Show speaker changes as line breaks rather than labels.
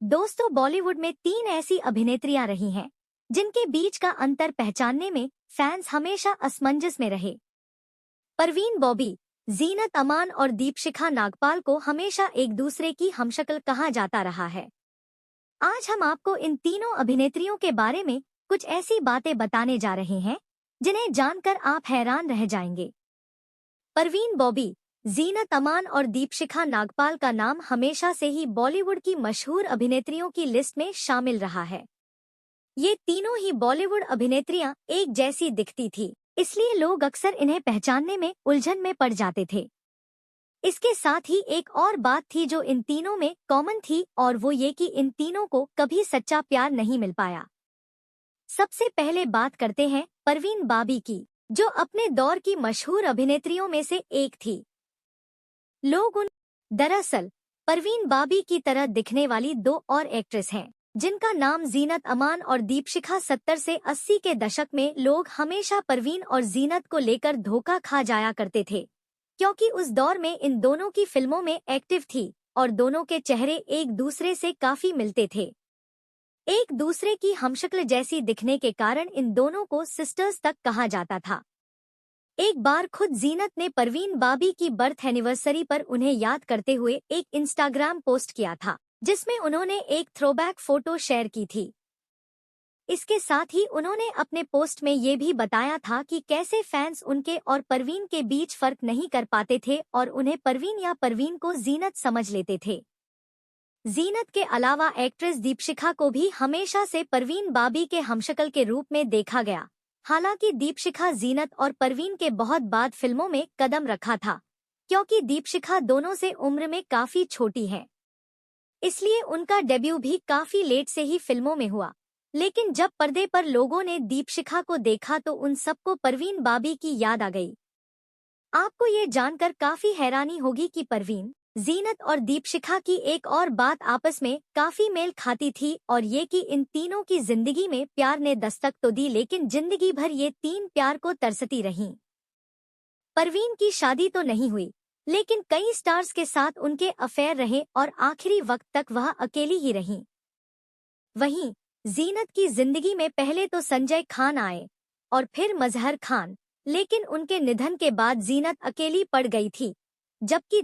दोस्तों, बॉलीवुड में 3 ऐसी अभिनेत्रियां रही हैं जिनके बीच का अंतर पहचानने में फैंस हमेशा असमंजस में रहे। परवीन बॉबी, जीनत अमान और दीपशिखा नागपाल को हमेशा एक दूसरे की हमशक्ल कहा जाता रहा है। आज हम आपको इन तीनों अभिनेत्रियों के बारे में कुछ ऐसी बातें बताने जा रहे हैं जिन्हें जानकर आप हैरान रह जाएंगे। परवीन बॉबी, जीनत अमान और दीपशिखा नागपाल का नाम हमेशा से ही बॉलीवुड की मशहूर अभिनेत्रियों की लिस्ट में शामिल रहा है। ये तीनों ही बॉलीवुड अभिनेत्रियां एक जैसी दिखती थी, इसलिए लोग अक्सर इन्हें पहचानने में उलझन में पड़ जाते थे। इसके साथ ही एक और बात थी जो इन तीनों में कॉमन थी, और वो ये कि इन तीनों को कभी सच्चा प्यार नहीं मिल पाया। सबसे पहले बात करते हैं परवीन बॉबी की, जो अपने दौर की मशहूर अभिनेत्रियों में से एक थी। दरअसल परवीन बॉबी की तरह दिखने वाली 2 और एक्ट्रेस हैं जिनका नाम जीनत अमान और दीपशिखा। 70 से 80 के दशक में लोग हमेशा परवीन और जीनत को लेकर धोखा खा जाया करते थे, क्योंकि उस दौर में इन दोनों की फिल्मों में एक्टिव थी और दोनों के चेहरे एक दूसरे से काफी मिलते थे। एक दूसरे की हमशक्ल जैसी दिखने के कारण इन दोनों को सिस्टर्स तक कहा जाता था। एक बार खुद जीनत ने परवीन बॉबी की बर्थ एनिवर्सरी पर उन्हें याद करते हुए एक इंस्टाग्राम पोस्ट किया था, जिसमें उन्होंने एक थ्रोबैक फोटो शेयर की थी। इसके साथ ही उन्होंने अपने पोस्ट में ये भी बताया था कि कैसे फैंस उनके और परवीन के बीच फर्क नहीं कर पाते थे और उन्हें परवीन या परवीन को जीनत समझ लेते थे। जीनत के अलावा एक्ट्रेस दीपशिखा को भी हमेशा से परवीन बॉबी के हमशक्ल के रूप में देखा गया। हालांकि दीपशिखा जीनत और परवीन के बहुत बाद फिल्मों में कदम रखा था, क्योंकि दीपशिखा दोनों से उम्र में काफी छोटी है, इसलिए उनका डेब्यू भी काफी लेट से ही फिल्मों में हुआ। लेकिन जब पर्दे पर लोगों ने दीपशिखा को देखा तो उन सबको परवीन बॉबी की याद आ गई। आपको ये जानकर काफी हैरानी होगी कि परवीन, जीनत और दीपशिखा की एक और बात आपस में काफी मेल खाती थी, और ये कि इन तीनों की जिंदगी में प्यार ने दस्तक तो दी, लेकिन जिंदगी भर ये तीन प्यार को तरसती रहीं। परवीन की शादी तो नहीं हुई, लेकिन कई स्टार्स के साथ उनके अफेयर रहे और आखिरी वक्त तक वह अकेली ही रहीं। वहीं जीनत की जिंदगी में पहले तो संजय खान आए और फिर मजहर खान, लेकिन उनके निधन के बाद जीनत अकेली पड़ गई थी, जबकि